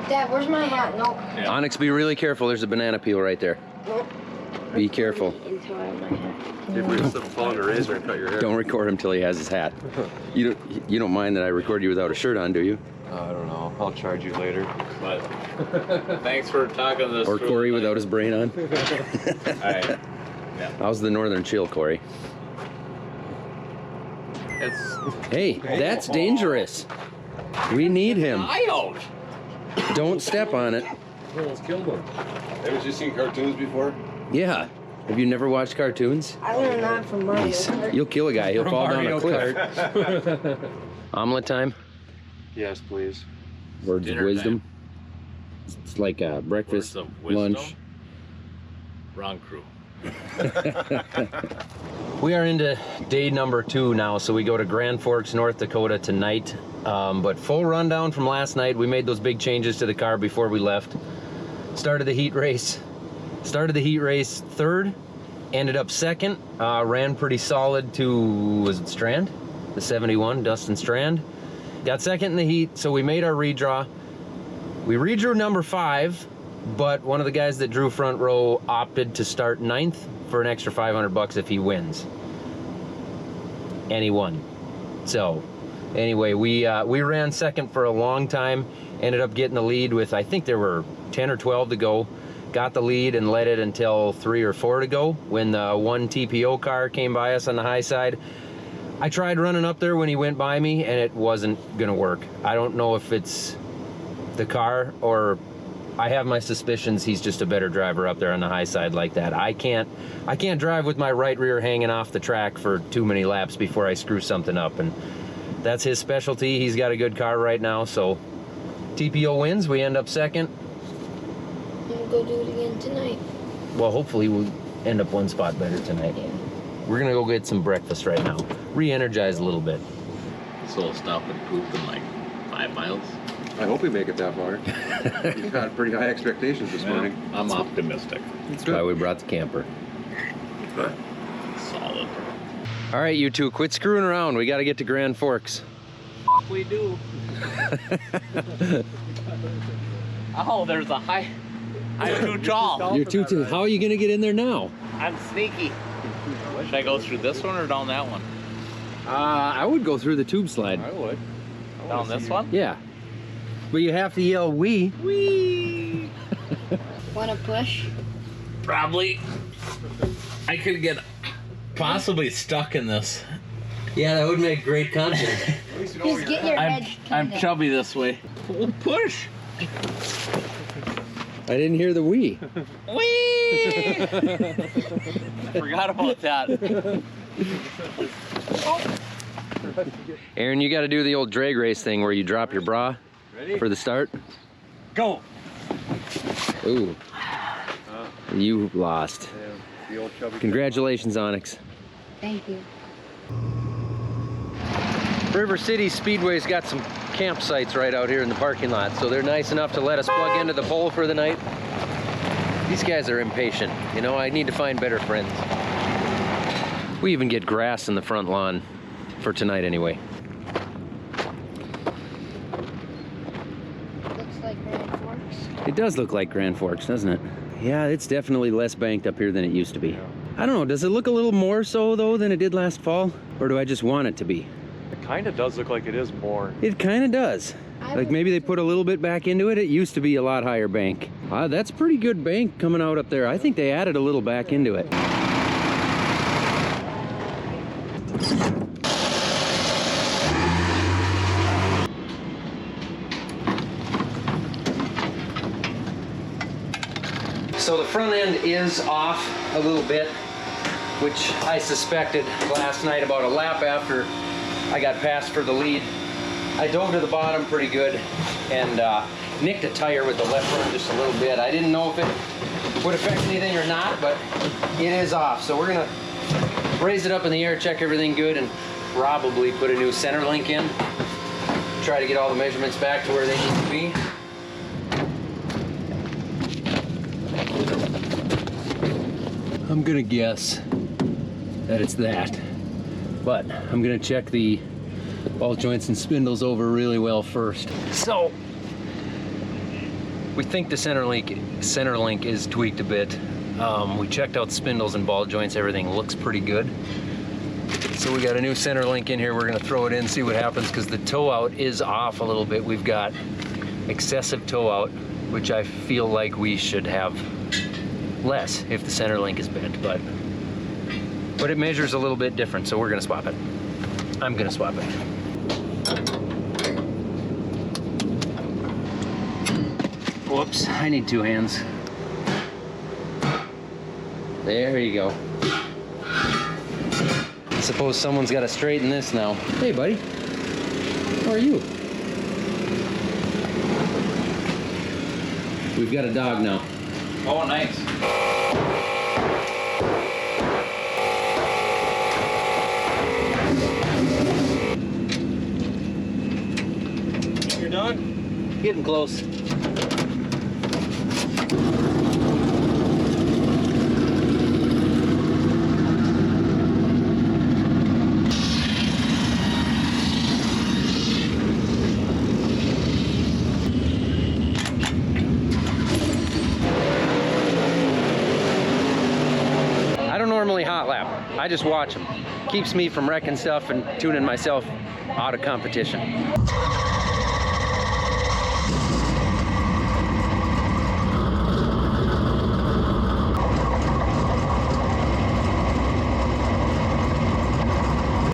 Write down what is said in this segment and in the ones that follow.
Dad, where's my hat? No. Yeah. Onyx, be really careful. There's a banana peel right there. Nope. Be careful. Until I have my hat. If we slip fall on a razor and cut your hair. Don't record him till he has his hat. You don't mind that I record you without a shirt on, do you? I don't know. I'll charge you later. But thanks for talking this. Or Corey without his brain on. All right. Yeah. How's the northern chill, Corey? Hey, that's dangerous. We need him. Wild. Don't step on it. Almost killed him. Have you seen cartoons before? Yeah. Have you never watched cartoons? I learned that from Mario Kart. You'll kill a guy. He'll fall down a cliff. Omelet time? Yes, please. Words Dinner of wisdom. time. It's like breakfast, Words of wisdom. lunch. Wrong crew. We are into day number 2 now, so we go to Grand Forks, North Dakota tonight. But full rundown from last night. We made those big changes to the car before we left. Started the heat race third, ended up second. Ran pretty solid to, was it Strand? The 71, Dustin Strand. Got second in the heat, so we made our redraw. We redrew number 5, but one of the guys that drew front row opted to start 9th for an extra 500 bucks if he wins. And he won. So anyway, we ran second for a long time, ended up getting the lead with, I think there were 10 or 12 to go. Got the lead and led it until 3 or 4 to go when the one TPO car came by us on the high side. I tried running up there when he went by me and it wasn't gonna work. I don't know if it's the car or I have my suspicions he's just a better driver up there on the high side like that. I can't drive with my right rear hanging off the track for too many laps before I screw something up, and that's his specialty. He's got a good car right now, so TPO wins. We end up second. I'm gonna go do it again tonight. Well, hopefully we'll end up one spot better tonight. Yeah. We're gonna go get some breakfast right now. Re-energize a little bit. This will stop and poop in like 5 miles. I hope we make it that far. You've got pretty high expectations this morning. I'm optimistic. That's why we brought the camper. Good. Solid. All right, you two, quit screwing around. We gotta get to Grand Forks. We do. Oh, there's a high. I'm too tall. You're too. How are you gonna get in there now? I'm sneaky. Should I go through this one or down that one? I would go through the tube slide. I would. Down this one? Yeah. But you have to yell wee. Whee! Wanna push? Probably. I could get possibly stuck in this. Yeah, that would make great content. Just get your head I'm kinda. chubby this way. Oh, push! I didn't hear the wee. Whee! Forgot about that. Aaron, you got to do the old drag race thing where you drop your bra. Ready? For the start. Go! Ooh. You lost. Yeah, the old chubby. Congratulations, Onyx. Thank you. River City Speedway's got some campsites right out here in the parking lot, so they're nice enough to let us plug into the pole for the night. These guys are impatient. You know, I need to find better friends. We even get grass in the front lawn for tonight anyway. Looks like Grand Forks. It does look like Grand Forks, doesn't it? Yeah, it's definitely less banked up here than it used to be. I don't know, does it look a little more so though than it did last fall? Or do I just want it to be? It kind of does look like it is more. It kind of does. Like maybe they put a little bit back into it. It used to be a lot higher bank. That's pretty good bank coming out up there. I think they added a little back into it. So the front end is off a little bit, which I suspected last night about a lap after I got passed for the lead. I dove to the bottom pretty good and nicked a tire with the left front just a little bit. I didn't know if it would affect anything or not, but it is off. So we're gonna raise it up in the air, check everything good, and probably put a new center link in. Try to get all the measurements back to where they need to be. I'm gonna guess that it's that, but I'm gonna check the ball joints and spindles over really well first. So We think the center link is tweaked a bit. We checked out spindles and ball joints. Everything looks pretty good. So we got a new center link in here. We're gonna throw it in, see what happens, because the toe out is off a little bit. We've got excessive toe out, which I feel like we should have less if the center link is bent, but it measures a little bit different, so we're gonna swap it. I'm gonna swap it. Whoops, I need two hands. There you go. I suppose someone's got to straighten this now. Hey, buddy. How are you? We've got a dog now. Oh, nice. You're done? Getting close. Normally hot lap. I just watch them. Keeps me from wrecking stuff and tuning myself out of competition.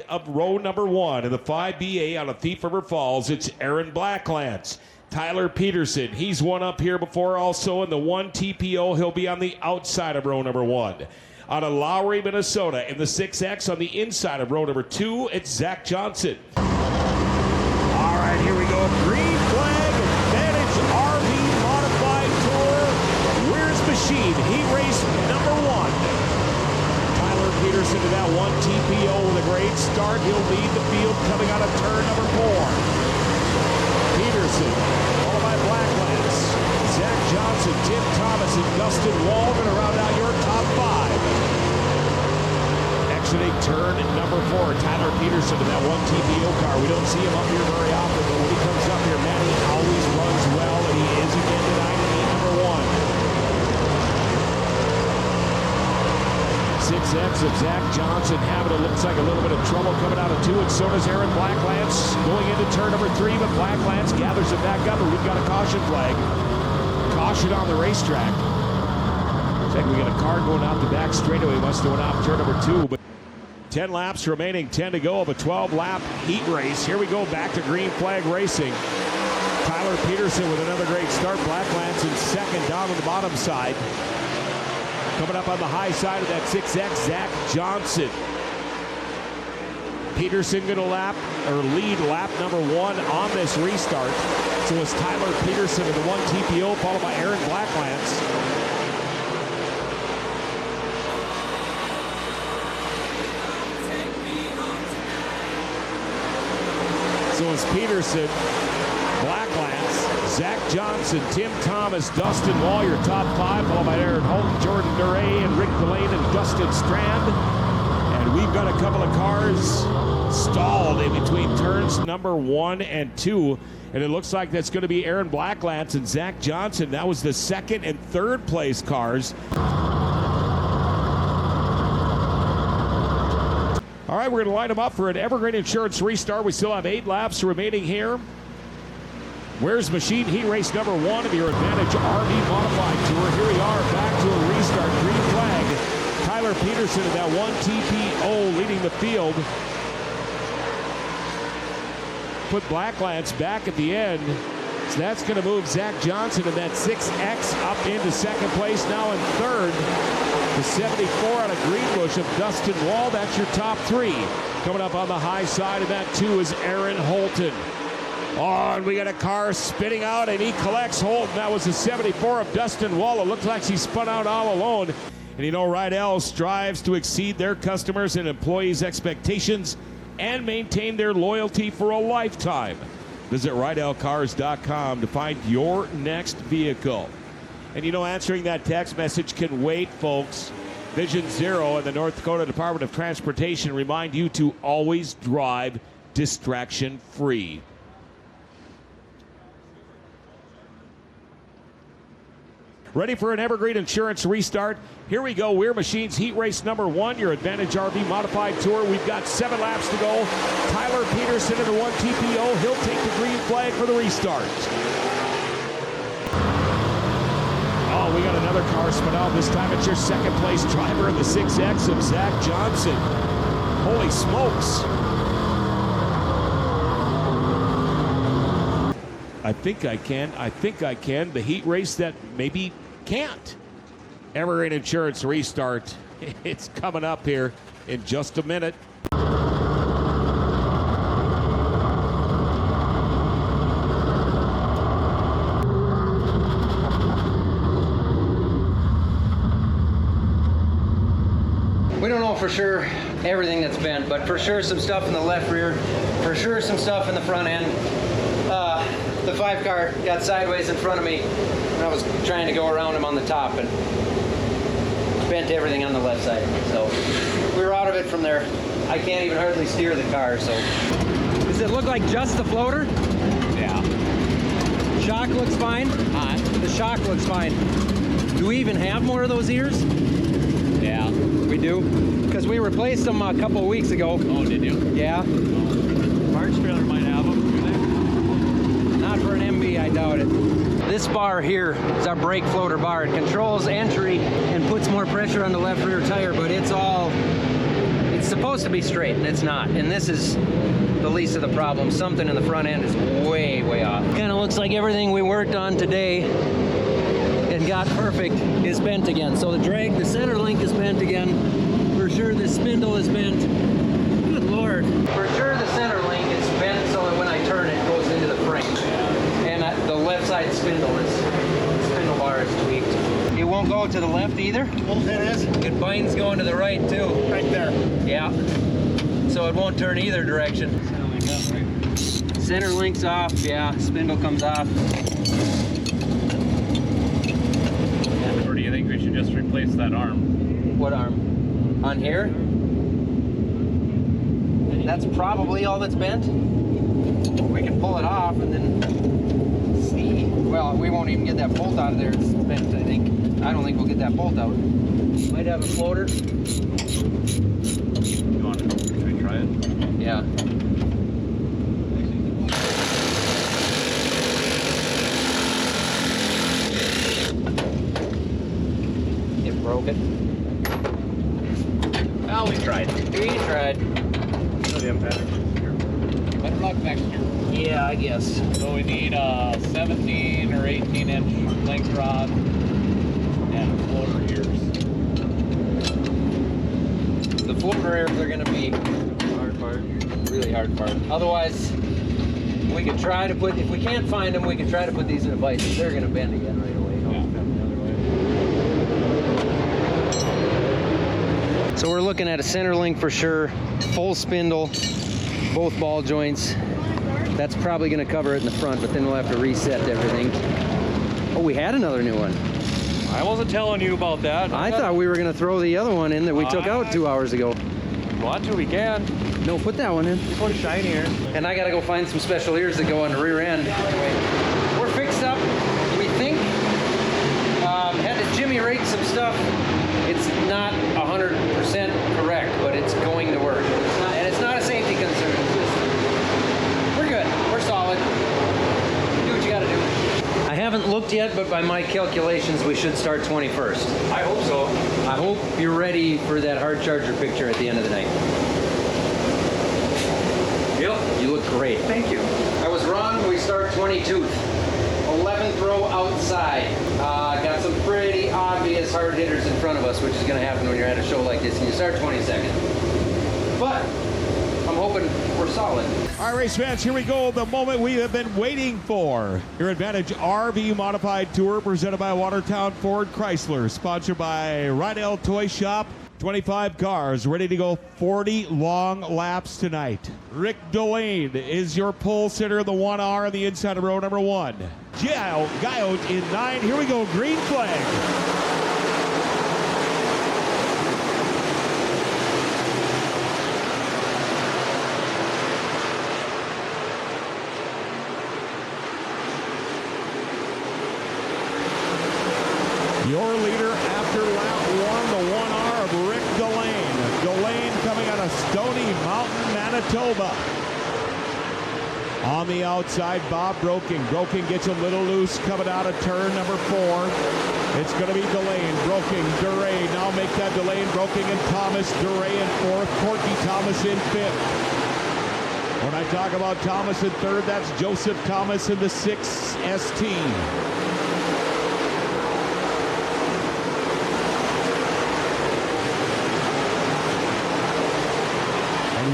Of row number 1 in the 5BA out of Thief River Falls, it's Aaron Blacklands. Tyler Peterson, he's one up here before also in the 1 TPO. He'll be on the outside of row number 1. Out of Lowry, Minnesota, in the 6X on the inside of row number 2, it's Zach Johnson. All right, here we go. Green flag, Advantage RV Modified Tour. Where's Machine? He raced number 1. Tyler Peterson to that 1 TPO with a great start. He'll lead the field coming out of turn number 4. Peterson, followed by Blacklands. Zach Johnson, Tim Thomas, and Dustin Wall going to round out your top 5. Exiting turn number 4, Tyler Peterson to that 1 TPO car. We don't see him up here very often, but when he comes up here, man, he always runs well, and he is again tonight in heat number 1. 6X of Zach Johnson having it looks like a little bit of trouble coming out of 2, and so does Aaron Blacklands going into turn number 3, but Blacklands gathers it back up, and we've got a caution flag. Caution on the racetrack. Looks like we got a car going out the back straightaway. Must have went off turn number 2, but 10 laps remaining, 10 to go of a 12-lap heat race. Here we go back to green flag racing. Tyler Peterson with another great start. Blacklands in second down on the bottom side. Coming up on the high side of that 6X, Zach Johnson. Peterson going to lead lap number 1 on this restart. So it's Tyler Peterson in the 1 TPO, followed by Aaron Blacklands. So it's Peterson, Blacklands, Zach Johnson, Tim Thomas, Dustin Wall, your top 5, followed by Aaron Holt, Jordan Duray, and Rick Delane, and Dustin Strand. And we've got a couple of cars stalled in between turns number 1 and 2. And it looks like that's going to be Aaron Blacklands and Zach Johnson. That was the 2nd and 3rd place cars. All right, we're going to line them up for an Evergreen Insurance restart. We still have 8 laps remaining here. Where's Machine? Heat race number 1 of your Advantage RV Modified Tour. Here we are, back to a restart. Green flag. Tyler Peterson in that 1 TPO leading the field. Put Blacklands back at the end. So that's going to move Zach Johnson in that 6X up into 2nd place, now in 3rd. The 74 out of Greenbush of Dustin Wall. That's your top 3. Coming up on the high side of that 2 is Aaron Holton. Oh, and we got a car spinning out, and he collects Holton. That was the 74 of Dustin Wall. It looks like he spun out all alone. And you know, Rydell strives to exceed their customers' and employees' expectations and maintain their loyalty for a lifetime. Visit RydellCars.com to find your next vehicle. And you know, answering that text message can wait, folks. Vision Zero and the North Dakota Department of Transportation remind you to always drive distraction-free. Ready for an Evergreen Insurance restart? Here we go. Weir Machines Heat Race number 1, your Advantage RV Modified Tour. We've got 7 laps to go. Tyler Peterson in the 1 TPO. He'll take the green flag for the restart. Oh, we got another car spun out. This time it's your second place driver in the 6X of Zach Johnson. Holy smokes. I think I can. The heat race that maybe can't. Evergreen Insurance restart. It's coming up here in just a minute. We don't know for sure everything that's bent, but for sure some stuff in the left rear, for sure some stuff in the front end. The 5 car got sideways in front of me when I was trying to go around him on the top and bent everything on the left side. So we were out of it from there. I can't even hardly steer the car, so. Does it look like just the floater? Yeah. Shock looks fine? The shock looks fine. Do we even have more of those ears? Yeah. We do? Because we replaced them a couple of weeks ago. Oh, did you? Yeah. March trailer might have them. Not for an MB, I doubt it. This bar here is our brake floater bar. It controls entry and puts more pressure on the left rear tire, but it's supposed to be straight, and it's not. And this is the least of the problem. Something in the front end is way, way off. Kind of looks like everything we worked on today and got perfect is bent again. So the center link is bent again. For sure the spindle is bent. Good Lord. For sure the center link is bent so that when I turn it goes into the frame. And the left side spindle bar is tweaked. It won't go to the left either? It is. It binds going to the right too. Right there. Yeah. So it won't turn either direction. Center link's off, yeah. Spindle comes off. Or do you think we should just replace that arm? What arm? On here? That's probably all that's bent. We can pull it off and then see. Well, we won't even get that bolt out of there. It's bent, I think. I don't think we'll get that bolt out. Might have a floater. You want to? Should we try it? Yeah. It broke it. Well, we tried. We tried. Better luck next year. Yeah, I guess. So we need a 17 or 18 inch length rod and floater ears. The floater ears are going to be hard part. Really hard part. Otherwise, we could try to put, if we can't find them, we could try to put these in the vices. They're going to bend again right away. Yeah. So we're looking at a center link for sure, full spindle, both ball joints. That's probably going to cover it in the front, but then we'll have to reset everything. Oh, we had another new one. I wasn't telling you about that. I thought we were going to throw the other one in that we took out 2 hours ago. Want to? We can. No, put that one in. This one's shinier. And I got to go find some special ears that go on the rear end. Anyway, we're fixed up, we think. Had to Jimmy rate some stuff. It's not 100% correct, but it's going to work. And it's not a safety concern. It's just, we're good. We're solid. Do what you got to do. I haven't looked yet, but by my calculations, we should start 21st. I hope so. I hope you're ready for that hard charger picture at the end of the night. Yep. You look great. Thank you. I was wrong. We start 22nd. 11th row outside. Got some pretty obvious hard hitters in front of us, which is going to happen when you're at a show like this, and you start 22nd. But I'm hoping we're solid. All right, race fans, here we go. The moment we have been waiting for. Your Advantage RV Modified Tour presented by Watertown Ford Chrysler, sponsored by Rydell Toy Shop. 25 cars ready to go 40 long laps tonight. Rick Delane is your pole sitter, the 1R on the inside of row number 1. Guyot in 9. Here we go, green flag. Your leader after lap 1, the 1R of Rick Delane. Delane coming out of Stony Mountain, Manitoba. On the outside, Bob Broking. Broking gets a little loose coming out of turn number 4. It's going to be Delane, Broking, Duray. Now make that Delane, Broking, and Thomas. Duray in 4th, Corky Thomas in 5th. When I talk about Thomas in 3rd, that's Joseph Thomas in the 6 ST.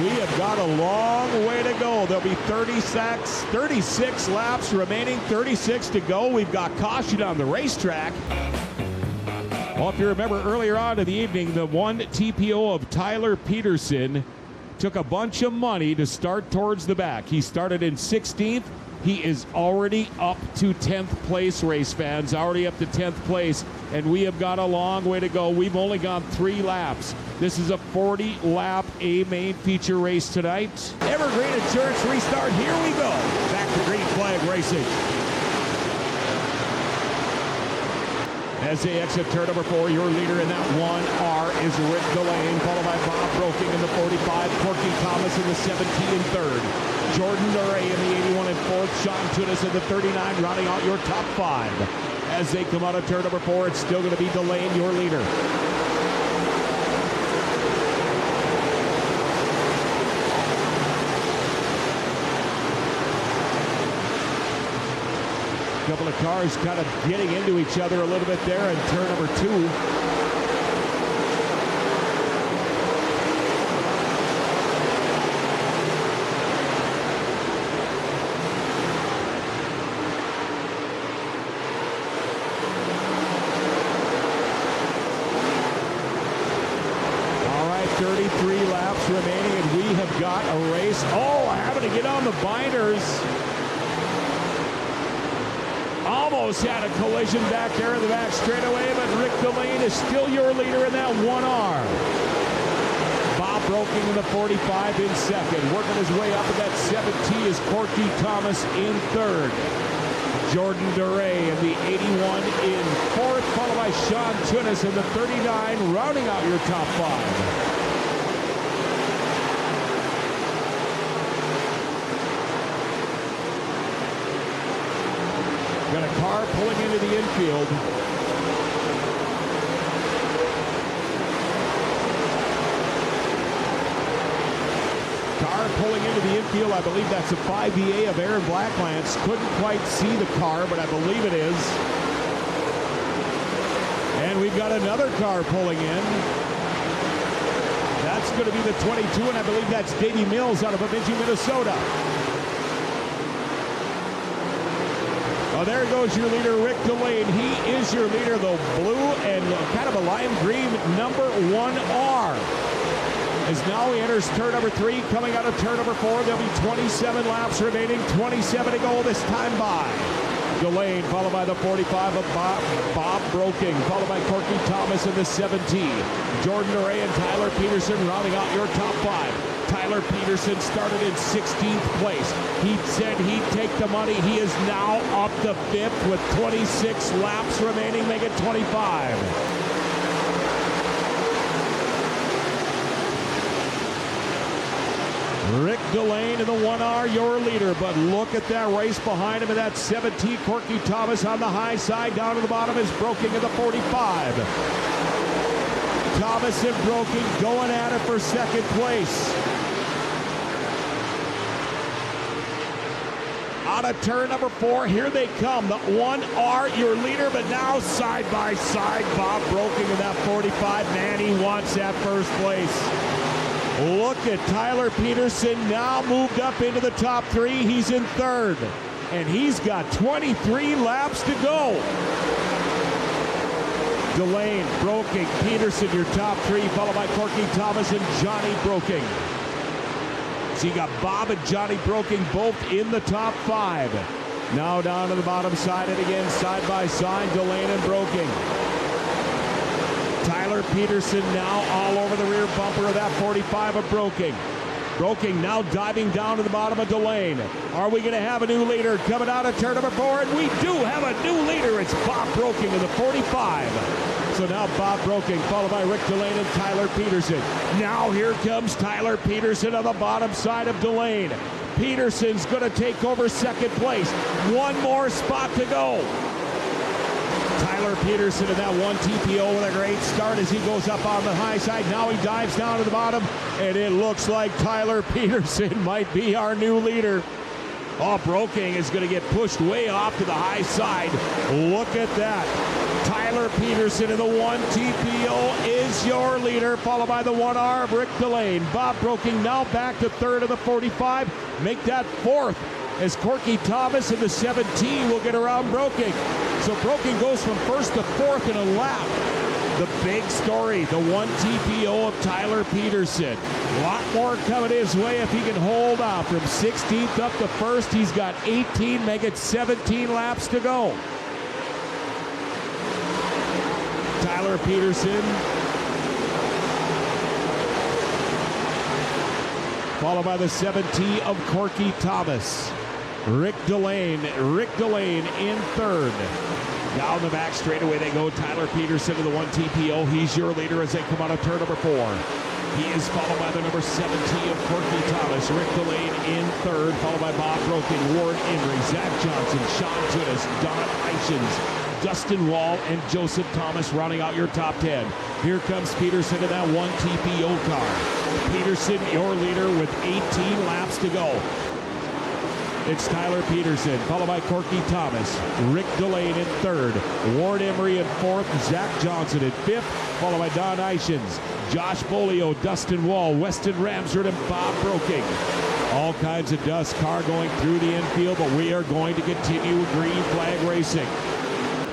We have got a long way to go. There'll be 36 laps remaining, 36 to go. We've got caution on the racetrack. Well, if you remember earlier on in the evening, the one TPO of Tyler Peterson took a bunch of money to start towards the back. He started in 16th. He is already up to 10th place, race fans, already up to 10th place, and we have got a long way to go. We've only gone 3 laps. This is a 40-lap A main feature race tonight. Evergreen Insurance restart. Here we go. Back to green flag racing. As they exit turn number 4, your leader in that 1R is Rick Delane, followed by Bob Broking in the 45, Corky Thomas in the 17 and 3rd. Jordan Duray in the 81 and 4th, Sean Tunis in the 39, rounding out your top 5. As they come out of turn number 4, it's still going to be Delane, your leader. Couple of cars kind of getting into each other a little bit there in turn number 2. All right, 33 laps remaining, and we have got a race. Oh, having to get on the binders. Almost had a collision back there in the back straightaway, but Rick Delane is still your leader in that 1R. Bob Broking in the 45 in 2nd. Working his way up in that 7T is Corky Thomas in 3rd. Jordan Duray in the 81 in 4th, followed by Sean Tunis in the 39, rounding out your top 5. Got a car pulling into the infield. Car pulling into the infield. I believe that's a 5VA of Aaron Blacklance. Couldn't quite see the car, but I believe it is. And we've got another car pulling in. That's going to be the 22, and I believe that's Davey Mills out of Bemidji, Minnesota. Oh, there goes your leader, Rick Delane. He is your leader, though, blue and kind of a lime green number 1R. As now he enters turn number 3, coming out of turn number 4. There'll be 27 laps remaining, 27 to go this time by. Delane, followed by the 45 of Bob Broking, followed by Corky Thomas in the 17. Jordan Duray and Tyler Peterson rounding out your top 5. Tyler Peterson started in 16th place. He said he'd take the money. He is now up to 5th with 26 laps remaining, make it 25. Rick Delane in the 1R, your leader, but look at that race behind him in that 7T. Corky Thomas on the high side, down to the bottom is Broking in the 45. Thomas and Broking going at it for 2nd place. Out of turn number 4, here they come. The 1R, your leader, but now side by side, Bob Broking in that 45. Man, he wants that 1st place. Look at Tyler Peterson now moved up into the top 3. He's in 3rd, and he's got 23 laps to go. Delane, Broking, Peterson, your top 3, followed by Corky Thomas and Johnny Broking. So you got Bob and Johnny Broking both in the top 5. Now down to the bottom side, and again side by side, Delane and Broking. Tyler Peterson now all over the rear bumper of that 45 of Broking. Broking now diving down to the bottom of Delane. Are we going to have a new leader coming out of turn number 4? And we do have a new leader. It's Bob Broking in the 45. So now Bob Broking, followed by Rick Delane and Tyler Peterson. Now here comes Tyler Peterson on the bottom side of Delane. Peterson's going to take over second place. One more spot to go. Tyler Peterson in that one TPO with a great start as he goes up on the high side. Now he dives down to the bottom, and it looks like Tyler Peterson might be our new leader. Oh, Broking is going to get pushed way off to the high side. Look at that. Tyler Peterson in the 1 TPO is your leader, followed by the 1R of Rick Delane. Bob Broking now back to third of the 45. Make that fourth as Corky Thomas in the 17 will get around Broking. So Broking goes from first to fourth in a lap. The big story, the 1 TPO of Tyler Peterson. A lot more coming his way if he can hold on. From 16th up to first, he's got 18, make it 17 laps to go. Tyler Peterson, followed by the 7T of Corky Thomas. Rick Delane in third. Down the back straightaway they go. Tyler Peterson to the 1 TPO. He's your leader as they come out of turn number 4. He is followed by the number 7T of Corky Thomas. Rick Delane in third, followed by Bob Broking, Ward Emery, Zach Johnson, Sean Judas, Don Eichens, Dustin Wall, and Joseph Thomas rounding out your top 10. Here comes Peterson in that 1 TPO car. Peterson, your leader, with 18 laps to go. It's Tyler Peterson, followed by Corky Thomas, Rick Delane in third, Ward Emery in fourth, Zach Johnson in fifth, followed by Don Eichens, Josh Bolio, Dustin Wall, Weston Ramsford, and Bob Broking. All kinds of dust, car going through the infield, but we are going to continue green flag racing.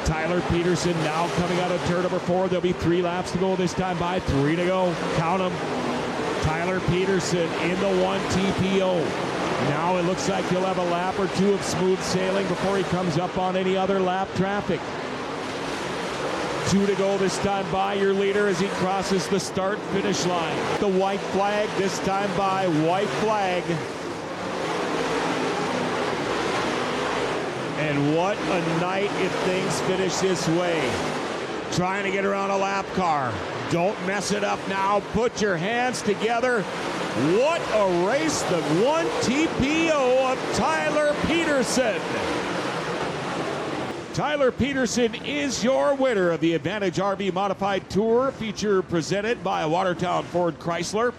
Tyler Peterson now coming out of turn number 4. There'll be 3 laps to go this time by, 3 to go. Count them. Tyler Peterson in the 1 TPO. Now it looks like he'll have a lap or 2 of smooth sailing before he comes up on any other lap traffic. 2 to go this time by your leader as he crosses the start-finish line. The white flag this time by, white flag. And what a night if things finish this way. Trying to get around a lap car. Don't mess it up now. Put your hands together. What a race, the 1 TPO of Tyler Peterson. Tyler Peterson is your winner of the Advantage RV Modified Tour, feature presented by Watertown Ford Chrysler.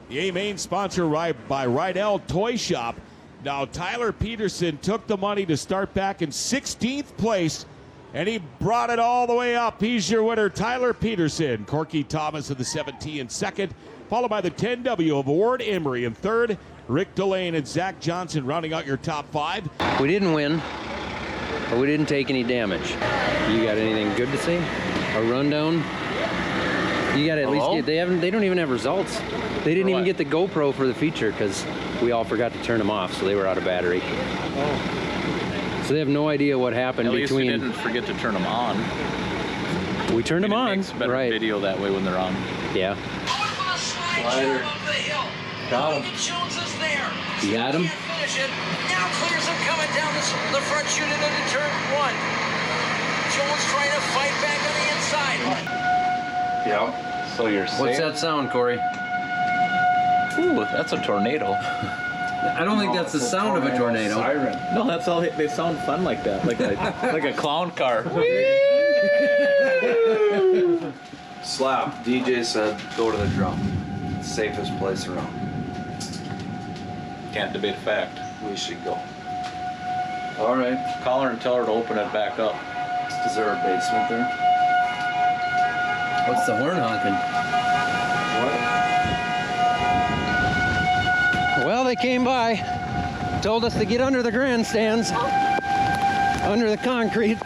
The main sponsor by Rydell Toy Shop. Now Tyler Peterson took the money to start back in 16th place, and he brought it all the way up. He's your winner, Tyler Peterson. Corky Thomas of the 7T in second, followed by the 10W of Ward Emery in third. Rick Delane and Zach Johnson rounding out your top 5. We didn't win, but we didn't take any damage. You got anything good to say? A rundown? You got to at least get, they don't even have results. They didn't even get the GoPro for the feature because we all forgot to turn them off, so they were out of battery. Oh. So they have no idea what happened between. At least we didn't forget to turn them on. We turned them on. It makes better video that way when they're on. Yeah. Slider. Got him. Jones is there. You got him? Finish it. Now clears him coming down the front chute into turn 1. Jones trying to fight back on the inside. Yeah. So you're safe. What's that sound, Corey? Ooh, that's a tornado. I don't think that's the sound of a tornado. Siren. No, that's all. They sound fun like that, like a clown car. Slap. DJ said go to the drum. Safest place around. Can't debate fact. We should go. All right. Call her and tell her to open it back up. Is there a basement there? What's the horn honking? What? Well, they came by, told us to get under the grandstands, under the concrete.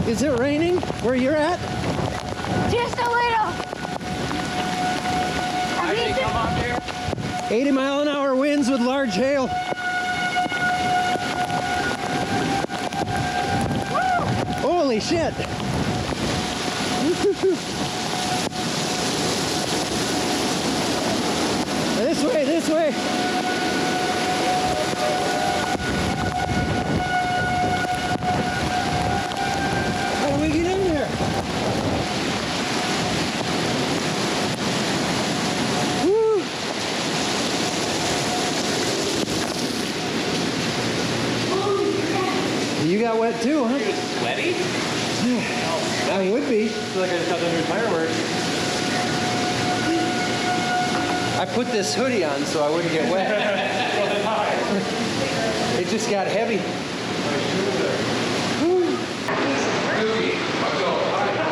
Is it raining where you're at? Just a little. Why did they come out there? 80-mile-an-hour winds with large hail. Oh, Holy shit! This way, this way! How do we get in there? Woo! You got wet too, huh? Sweaty? I would be. I feel like I just got done doing fireworks. I put this hoodie on so I wouldn't get wet. It just got heavy.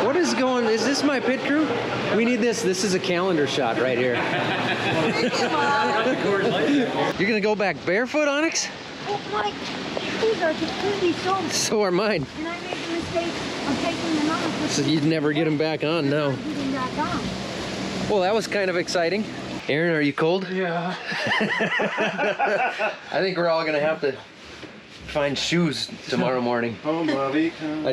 What is going? Is this my pit crew? We need this. This is a calendar shot right here. You're gonna go back barefoot, Onyx? Oh my, these are completely soaked. So are mine. And I made the mistake of taking them off. So you'd never get them back on now. Getting them back on. Well, that was kind of exciting. Aaron, are you cold? Yeah. I think we're all gonna have to find shoes tomorrow morning. Oh, Bobby. I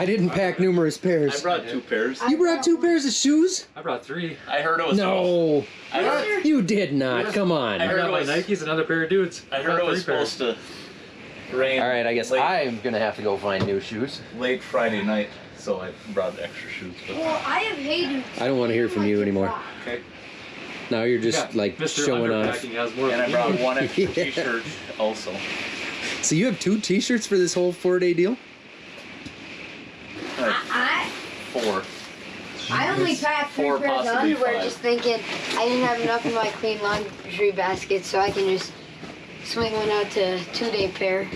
didn't pack numerous pairs. I brought 2 pairs. You brought 2 pairs of shoes? I brought 3. I heard it was No, I heard, you did not. Come on. I I heard got it my was- Nikes, another pair of dudes. I heard it was 3 pairs. supposed to rain. All right, I guess late, I'm gonna have to go find new shoes. late Friday night, so I brought extra shoes. But Well, I have Hayden. I don't want to hear from you anymore. okay. Now you're just Yeah, like Mr. showing off. Underpacking has more And I than brought me. 1 extra Yeah. T-shirt also. So you have 2 T-shirts for this whole 4-day deal? I 4. only packed 3 4, pairs of possibly underwear 5. just thinking I didn't have enough in my clean laundry basket, so I can just swing one out to 2-day pair.